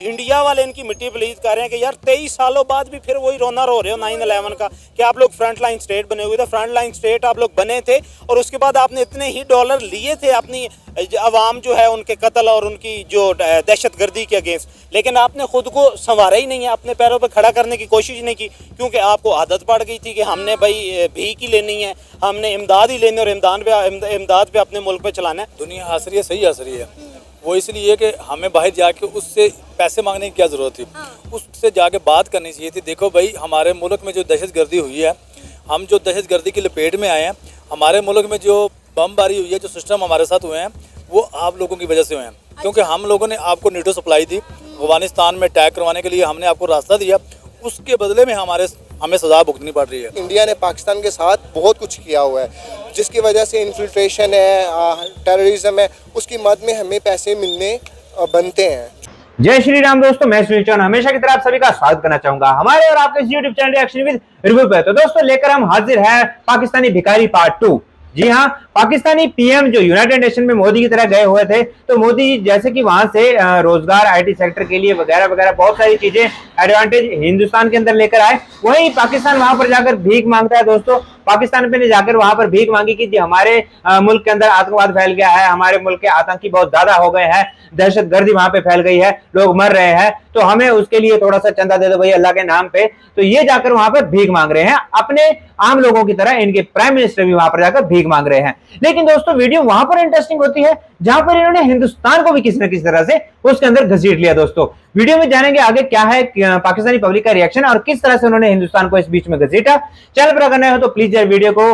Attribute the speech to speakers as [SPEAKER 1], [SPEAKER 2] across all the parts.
[SPEAKER 1] India वाले इनकी मिट्टी प्लीज कर रहे हैं कि यार 23 सालों बाद भी फिर वही रोना रो रहे हो 9/11 का कि आप लोग फ्रंट लाइन स्टेट बने हुए थे। फ्रंट लाइन स्टेट आप लोग बने थे और उसके बाद आपने इतने ही डॉलर लिए थे अपनी अवाम जो है उनके कत्ल और उनकी जो दहशतगर्दी के अगेंस्ट, लेकिन आपने खुद को संवारा ही नहीं है, अपने पैरों पर खड़ा करने की कोशिश नहीं की, क्योंकि आपको आदत पड़ गई थी कि हमने भाई भीख ही लेनी है, हमने इमदाद ही लेनी और इमदाद पे अपने मुल्क पे चलाना है।
[SPEAKER 2] दुनिया हंस रही है, सही हंस रही है। वो इसलिए कि हमें बाहर जाके उससे पैसे मांगने की क्या ज़रूरत थी, उससे जाके बात करनी चाहिए थी। देखो भाई, हमारे मुल्क में जो दहशतगर्दी हुई है, हम जो दहशतगर्दी की लपेट में आए हैं, हमारे मुल्क में जो बमबारी हुई है, जो सिस्टम हमारे साथ हुए हैं, वो आप लोगों की वजह से हुए हैं। क्योंकि हम लोगों ने आपको नीटो सप्लाई दी, अफगानिस्तान में अटैक करवाने के लिए हमने आपको रास्ता दिया, उसके बदले में हमें सज़ा भुगतनी पड़ रही है।
[SPEAKER 3] इंडिया ने पाकिस्तान के साथ बहुत कुछ किया हुआ है, जिसकी वजह से इन्फिल्ट्रेशन है, टेररिज्म है, उसकी मद में हमें पैसे मिलने बनते हैं।
[SPEAKER 4] जय श्री राम दोस्तों, मैं सुनील चौहान हमेशा की तरह आप सभी का स्वागत करना चाहूंगा हमारे और आपके YouTube channel reaction with review पे। तो दोस्तों लेकर हम हाजिर है पाकिस्तानी भिखारी पार्ट 2। जी हाँ, पाकिस्तानी पीएम जो यूनाइटेड नेशन में मोदी की तरह गए हुए थे, तो मोदी जी जैसे कि वहां से रोजगार आईटी सेक्टर के लिए वगैरह वगैरह बहुत सारी चीजें एडवांटेज हिंदुस्तान के अंदर लेकर आए, वहीं पाकिस्तान वहां पर जाकर भीख मांगता है। दोस्तों पाकिस्तान पे ने जाकर वहां पर भीख मांगी कि जी हमारे मुल्क के अंदर आतंकवाद फैल गया है, हमारे मुल्क के आतंकी बहुत ज्यादा हो गए हैं, दहशतगर्दी वहां पे फैल गई है, लोग मर रहे हैं, तो हमें उसके लिए थोड़ा सा चंदा दे दो भाई अल्लाह के नाम पे। तो ये जाकर वहां पर भीख मांग रहे हैं, अपने आम लोगों की तरह इनके प्राइम मिनिस्टर भी वहां पर जाकर भीख मांग रहे हैं। लेकिन दोस्तों वीडियो वहां पर इंटरेस्टिंग होती है जहां पर इन्होंने हिंदुस्तान को भी किसी न किसी तरह से उसके अंदर घसीट लिया। दोस्तों वीडियो में जानेंगे आगे क्या है पाकिस्तानी पब्लिक का रिएक्शन और किस तरह से उन्होंने हिंदुस्तान को इस बीच में घसीटा। चैनल पर अगर नए हो तो प्लीज यार वीडियो को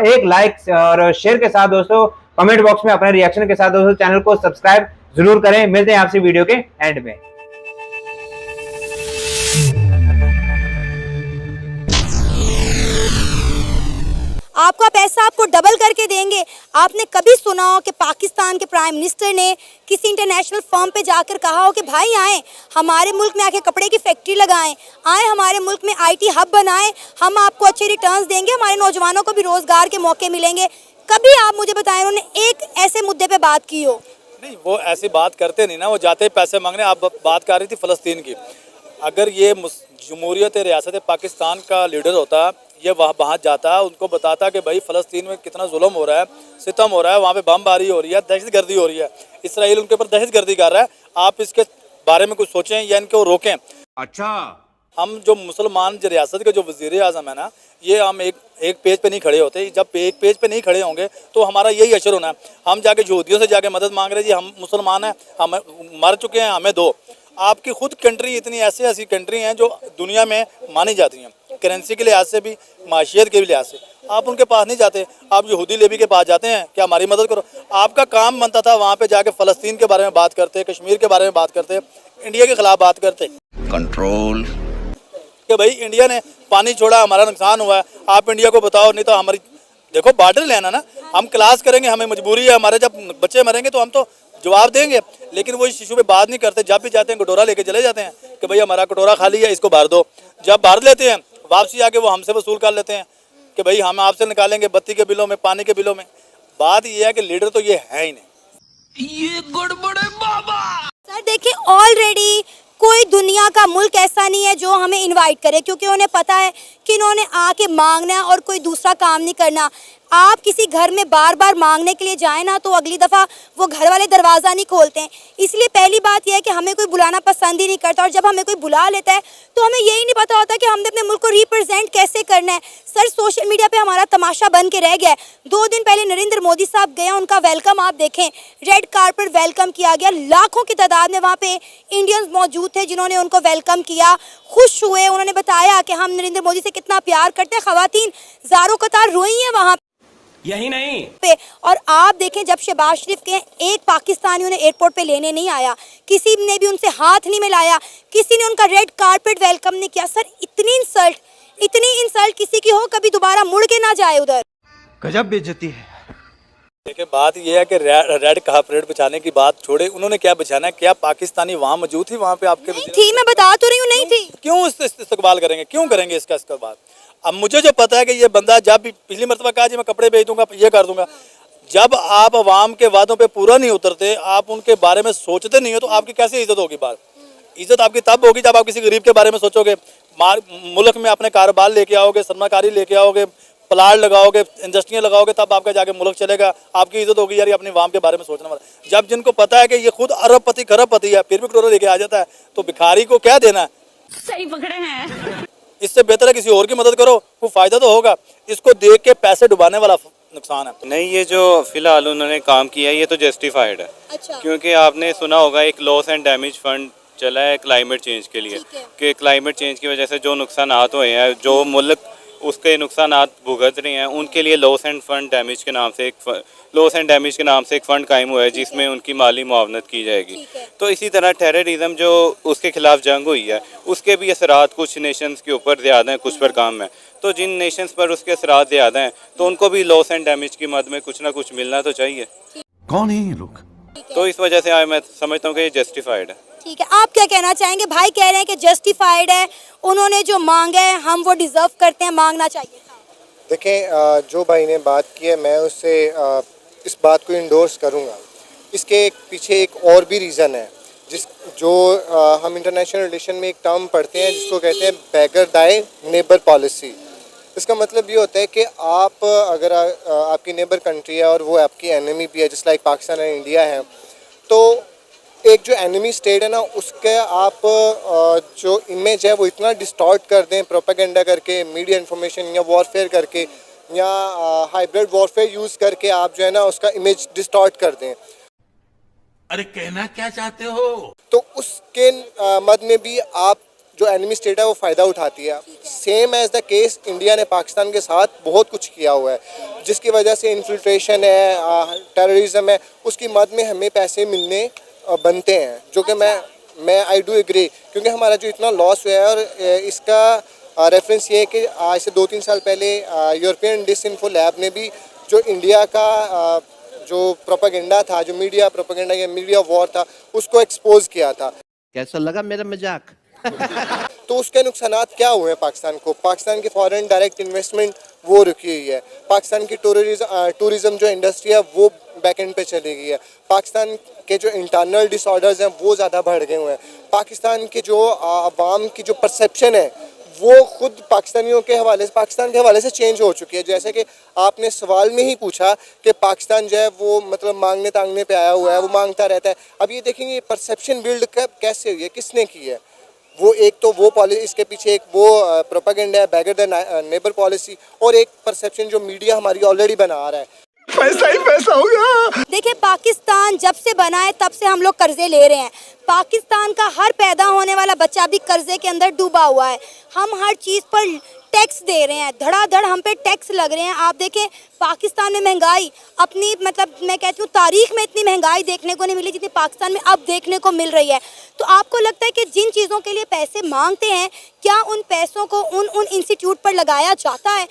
[SPEAKER 4] एक लाइक और शेयर के साथ दोस्तों कमेंट बॉक्स में अपने रिएक्शन के साथ दोस्तों चैनल को सब्सक्राइब जरूर करें। मिलते हैं आपसे वीडियो के एंड में।
[SPEAKER 5] आपका पैसा आपको डबल करके देंगे। आपने कभी सुना हो कि पाकिस्तान के प्राइम मिनिस्टर ने किसी इंटरनेशनल फर्म पे जाकर कहा हो कि भाई आए हमारे मुल्क में आके कपड़े की फैक्ट्री लगाएं, आए हमारे मुल्क में आईटी हब बनाएं, हम आपको अच्छे रिटर्न्स देंगे, हमारे नौजवानों को भी रोजगार के मौके मिलेंगे। कभी आप मुझे बताएं उन्होंने एक ऐसे मुद्दे पे बात की हो?
[SPEAKER 2] नहीं, वो ऐसी बात करते नहीं ना, वो जाते ही पैसे मांगने। आप बात कर रही थी फ़लस्तीन की। अगर ये जमहूरियत रियासत पाकिस्तान का लीडर होता, ये वहाँ जाता, उनको बताता कि भाई फ़लस्तीन में कितना जुल्म हो रहा है, सितम हो रहा है, वहाँ पे बमबारी हो रही है, दहशतगर्दी हो रही है, इसराइल उनके ऊपर दहशतगर्दी कर रहा है, आप इसके बारे में कुछ सोचें या इनको रोकें। अच्छा, हम जो मुसलमान जो रियासत के जो वज़ीर आज़म है ना, ये हम एक पेज पे नहीं खड़े होते। जब एक पेज पे नहीं खड़े होंगे तो हमारा यही अशर होना है। हम जाके यहूदियों से जाके मदद मांग रहे हैं, जी हम मुसलमान हैं, हम मर चुके हैं, हमें दो। आपकी खुद कंट्री इतनी ऐसी कंट्री हैं जो दुनिया में मानी जाती हैं, करेंसी के लिहाज से भी, माशियत के भी लिहाज से। आप उनके पास नहीं जाते, आप यहूदी लेबी के पास जाते हैं कि हमारी मदद करो। आपका काम बनता था वहाँ पे जाके फ़लस्तीन के बारे में बात करते, कश्मीर के बारे में बात करते, इंडिया के खिलाफ बात करते। कंट्रोल कि भाई इंडिया ने पानी छोड़ा, हमारा नुकसान हुआ है, आप इंडिया को बताओ, नहीं तो हमारी देखो बॉर्डर लेना ना, हम क्लास करेंगे, हमें मजबूरी है, हमारे जब बच्चे मरेंगे तो हम तो जवाब देंगे, लेकिन वो इस इशू पे बात नहीं करते। जब भी जाते हैं कटोरा लेके चले जाते हैं कि भाई हमारा कटोरा खाली है, इसको भर दो। जब भर लेते हैं वापसी आके वो हमसे वसूल कर लेते हैं कि भाई हम आपसे निकालेंगे बत्ती के बिलों में, पानी के बिलों में। बात ये है कि लीडर तो ये है ही नहीं।
[SPEAKER 5] ये गड़बड़ है बाबा। सर देखिए, ऑलरेडी कोई दुनिया का मुल्क ऐसा नहीं है जो हमें इनवाइट करे, क्योंकि उन्हें पता है कि इन्होंने आके मांगना है और कोई दूसरा काम नहीं करना। आप किसी घर में बार बार मांगने के लिए जाएं ना, तो अगली दफ़ा वो घर वाले दरवाज़ा नहीं खोलते हैं। इसलिए पहली बात यह है कि हमें कोई बुलाना पसंद ही नहीं करता, और जब हमें कोई बुला लेता है तो हमें यही नहीं पता होता कि हमने अपने मुल्क को रिप्रेजेंट कैसे करना है। सर सोशल मीडिया पे हमारा तमाशा बन के रह गया है। 2 दिन पहले नरेंद्र मोदी साहब गए, उनका वेलकम आप देखें, रेड कारपेट वेलकम किया गया, लाखों की तादाद में वहाँ पे इंडियंस मौजूद थे जिन्होंने उनको वेलकम किया, खुश हुए, उन्होंने बताया कि हम नरेंद्र मोदी से कितना प्यार करते हैं। ख़वातीन ज़ारों कतार रोई हैं वहाँ
[SPEAKER 4] यही नहीं
[SPEAKER 5] पे। और आप देखें, जब शहबाज शरीफ के एक पाकिस्तानी उन्हें एयरपोर्ट पे लेने नहीं आया, किसी ने भी उनसे हाथ नहीं मिलाया, किसी ने उनका रेड कारपेट वेलकम नहीं किया। सर इतनी इंसल्ट किसी की हो, कभी दोबारा मुड़ के ना जाए उधर।
[SPEAKER 4] गजब बेइज्जती है।
[SPEAKER 2] देखिए बात यह है कि रेड कारपेट बिछाने की बात छोड़े, उन्होंने क्या बिछाना है? क्या पाकिस्तानी वहाँ मौजूद थी? वहाँ पे आपके
[SPEAKER 5] नहीं थी, मैं बता तो रही हूँ, नहीं थी।
[SPEAKER 2] क्यों इस्तेकबाल करेंगे? क्यों करेंगे इसका इस्तेकबाल? अब मुझे जो पता है कि ये बंदा, जब भी पिछली मरतबा कहा जी मैं कपड़े बेच दूंगा, ये कर दूंगा, जब आप अवाम के वादों पे पूरा नहीं उतरते, आप उनके बारे में सोचते नहीं हो, तो आपकी कैसे इज्जत होगी? बात इज्जत आपकी तब होगी जब आप किसी गरीब के बारे में सोचोगे। मुल्क में अपने कारोबार लेके आओगे, सरमाकारी लेके आओगे, प्लाट लगाओगे, इंडस्ट्रियाँ लगाओगे, तब आपका जाके मुल्क चलेगा, आपकी इज्जत होगी। यार ये अपनी वाम के बारे में सोचने वाला। जब जिनको पता है कि ये खुद अरबपति खरबपति है फिर भी करोड़ों लेके आ जाता है, तो भिखारी को क्या देना है?
[SPEAKER 6] सही पकड़े हैं।
[SPEAKER 2] इससे बेहतर है किसी और की मदद करो, कोई फायदा तो होगा। इसको देख के पैसे डुबाने वाला नुकसान है।
[SPEAKER 7] नहीं, ये जो फिलहाल उन्होंने काम किया है ये तो जस्टिफाइड है।
[SPEAKER 5] अच्छा।
[SPEAKER 7] क्योंकि आपने सुना होगा एक लॉस एंड डैमेज फंड चला है क्लाइमेट चेंज के लिए,
[SPEAKER 5] ठीक है।
[SPEAKER 7] कि क्लाइमेट चेंज की वजह से जो नुकसानात हुए हैं, जो मुल्क उसके नुकसानात भुगत रहे हैं, उनके लिए लॉस एंड डैमेज के नाम से एक फ़ंड कायम हुआ है जिसमें उनकी माली मुआवनत की जाएगी।
[SPEAKER 5] ठीक है।
[SPEAKER 7] तो इसी तरह टेररिज्म जो उसके खिलाफ जंग हुई है उसके भी असरात कुछ नेशंस के ऊपर ज़्यादा हैं, कुछ पर कम है। तो जिन नेशंस पर उसके असरात ज़्यादा हैं तो उनको भी लॉस एंड डैमेज की मद में कुछ ना कुछ मिलना तो चाहिए।
[SPEAKER 8] कौन है ये लोग?
[SPEAKER 7] तो इस वजह से मैं समझता हूँ कि ये जस्टिफाइड है।
[SPEAKER 5] ठीक है, आप क्या कहना चाहेंगे? भाई कह रहे हैं कि जस्टिफाइड है, उन्होंने जो मांगा है हम वो डिजर्व करते हैं, मांगना चाहिए।
[SPEAKER 3] देखें, जो भाई ने बात की है मैं उससे इस बात को इंडोर्स करूँगा। इसके पीछे एक और भी रीज़न है हम इंटरनेशनल रिलेशन में एक टर्म पढ़ते हैं जिसको कहते हैं बैगर दाई नेबर पॉलिसी। इसका मतलब ये होता है कि आप अगर आपकी नेबर कंट्री है और वो आपकी एनिमी भी है, जैसे लाइक पाकिस्तान और इंडिया है, तो एक जो एनिमी स्टेट है ना उसके आप जो इमेज है वो इतना डिस्टॉर्ट कर दें प्रोपेगेंडा करके, मीडिया इन्फॉर्मेशन या वॉरफेयर करके या हाइब्रिड वॉरफेयर यूज़ करके आप जो है ना उसका इमेज डिस्टॉर्ट कर दें।
[SPEAKER 8] अरे कहना क्या चाहते हो?
[SPEAKER 3] तो उसके मद में भी आप जो एनिमी स्टेट है वो फ़ायदा उठाती है। Same as the case India ने पाकिस्तान के साथ बहुत कुछ किया हुआ है, जिसकी वजह से इन्फिल्ट्रेशन है, टेररिज्म है, उसकी मद में हमें पैसे मिलने बनते हैं, जो कि मैं आई डू एग्री, क्योंकि हमारा जो इतना लॉस हुआ है। और इसका रेफरेंस ये है कि आज से 2-3 साल पहले यूरोपियन डिसइंफो लैब ने भी जो इंडिया का जो प्रोपेगेंडा था, जो मीडिया प्रोपेगेंडा या मीडिया वॉर था, उसको एक्सपोज किया था।
[SPEAKER 9] कैसा लगा मेरा मजाक?
[SPEAKER 3] तो उसके नुकसानात क्या हुए हैं पाकिस्तान को? पाकिस्तान की फॉरेन डायरेक्ट इन्वेस्टमेंट वो रुकी हुई है, पाकिस्तान की टूरिज्म जो इंडस्ट्री है वो बैक एंड पे चली गई है, पाकिस्तान के जो इंटरनल डिसऑर्डर्स हैं वो ज़्यादा बढ़ गए हुए हैं, पाकिस्तान के जो आवाम की जो परसेप्शन है वो खुद पाकिस्तानियों के हवाले से, पाकिस्तान के हवाले से चेंज हो चुकी है। जैसे कि आपने सवाल में ही पूछा कि पाकिस्तान जो है वो मतलब मांगने तांगने पे आया हुआ है, वो मांगता रहता है। अब ये देखेंगे परसेप्शन बिल्ड कैसे हुई है, किसने की है? वो एक तो वो पॉलिसी, इसके पीछे एक वो प्रोपेगेंडा है बैगर द नेबर पॉलिसी, और एक परसेप्शन जो मीडिया हमारी ऑलरेडी बना रहा है।
[SPEAKER 8] पैसा ही पैसा होगा।
[SPEAKER 5] देखिए, पाकिस्तान जब से बना है तब से हम लोग कर्जे ले रहे हैं। पाकिस्तान का हर पैदा होने वाला बच्चा भी कर्जे के अंदर डूबा हुआ है। हम हर चीज़ पर टैक्स दे रहे हैं, धड़ाधड़ हम पे टैक्स लग रहे हैं। आप देखें पाकिस्तान में महंगाई अपनी, मतलब मैं कहती हूँ तारीख में इतनी महंगाई देखने को नहीं मिली जितनी पाकिस्तान में अब देखने को मिल रही है। तो आपको लगता है कि जिन चीज़ों के लिए पैसे मांगते हैं, क्या उन पैसों को उन इंस्टीट्यूट पर लगाया जाता है?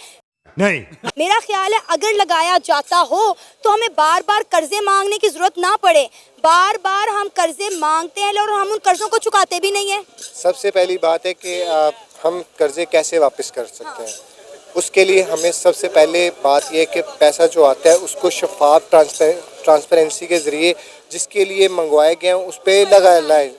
[SPEAKER 8] नहीं।
[SPEAKER 5] मेरा ख्याल है अगर लगाया जाता हो तो हमें बार बार कर्जे मांगने की जरूरत ना पड़े। बार बार हम कर्जे मांगते हैं और हम उन कर्जों को चुकाते भी नहीं है। सबसे
[SPEAKER 3] पहली बात है कि हम कर्जे कैसे वापस कर सकते हैं। उसके लिए हमें सबसे पहले बात यह कि पैसा जो आता है उसको शफाफ ट्रांसपेरेंसी के ज़रिए जिसके लिए मंगवाए गए हैं उस पर लगाया जाए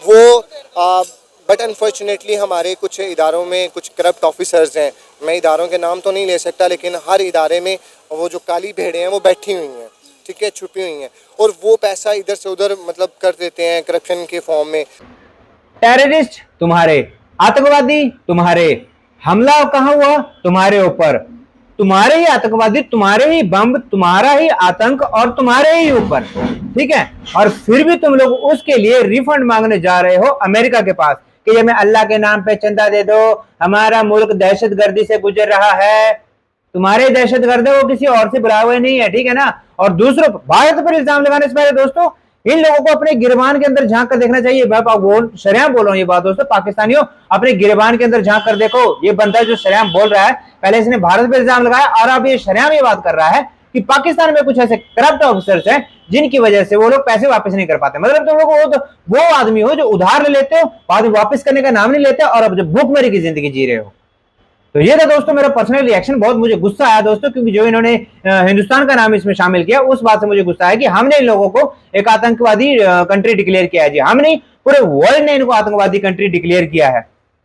[SPEAKER 3] वो। बट अनफॉर्चुनेटली हमारे कुछ इदारों में कुछ करप्ट ऑफिसर्स हैं, मैं इदारों के नाम तो नहीं ले सकता, लेकिन हर इदारे में वो जो काली भेड़ें हैं वो बैठी हुई हैं, ठीक है, छुपी हुई हैं, और वो पैसा इधर से उधर मतलब कर देते हैं करप्शन के फॉर्म में।
[SPEAKER 4] टेररिस्ट तुम्हारे, आतंकवादी तुम्हारे, हमला कहाँ हुआ? तुम्हारे ऊपर, तुम्हारे ही आतंकवादी, तुम्हारे ही बम, तुम्हारा ही आतंक और तुम्हारे ही ऊपर, ठीक है। और फिर भी तुम लोग उसके लिए रिफंड मांगने जा रहे हो अमेरिका के पास कि हमें अल्लाह के नाम पे चंदा दे दो, हमारा मुल्क दहशतगर्दी से गुजर रहा है। तुम्हारे दहशतगर्द है, वो किसी और से बुलाए हुए नहीं है, ठीक है ना। और दूसरों भारत पर इल्जाम लगाने से पहले दोस्तों इन लोगों को अपने गिरबान के अंदर झांक कर देखना चाहिए। मैं शरेआम बोल रहा हूँ ये बात दोस्तों, पाकिस्तानियों अपने गिरबान के अंदर झांक कर देखो। ये बंदा जो शरेआम बोल रहा है, पहले इसने भारत पर इल्जाम लगाया और अब ये शरेआम ये बात कर रहा है कि पाकिस्तान में कुछ ऐसे करप्ट ऑफिसर्स हैं जिनकी वजह से वो लोग पैसे वापस नहीं कर पाते। मतलब तुम लोग वो आदमी हो जो उधार ले लेते हो, बाद में वापस करने का नाम नहीं लेते और अब जो भूखमरी की जिंदगी जी रहे हो। तो ये था दोस्तों मेरा पर्सनल रिएक्शन। बहुत मुझे गुस्सा आया दोस्तों, क्योंकि जो इन्होंने हिंदुस्तान का नाम इसमें शामिल किया उस बात से मुझे गुस्सा है कि हमने इन लोगों को एक आतंकवादी कंट्री डिक्लेयर किया है। जी हम नहीं, पूरे वर्ल्ड ने इनको आतंकवादी कंट्री डिक्लेयर किया है।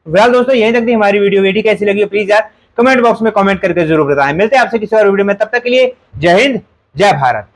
[SPEAKER 4] फिलहाल दोस्तों यहीं तक थी हमारी वीडियो कैसी लगी प्लीज यार कमेंट बॉक्स में कमेंट करके जरूर बताएं। मिलते हैं आपसे किसी और वीडियो में, तब तक के लिए जय हिंद जय भारत।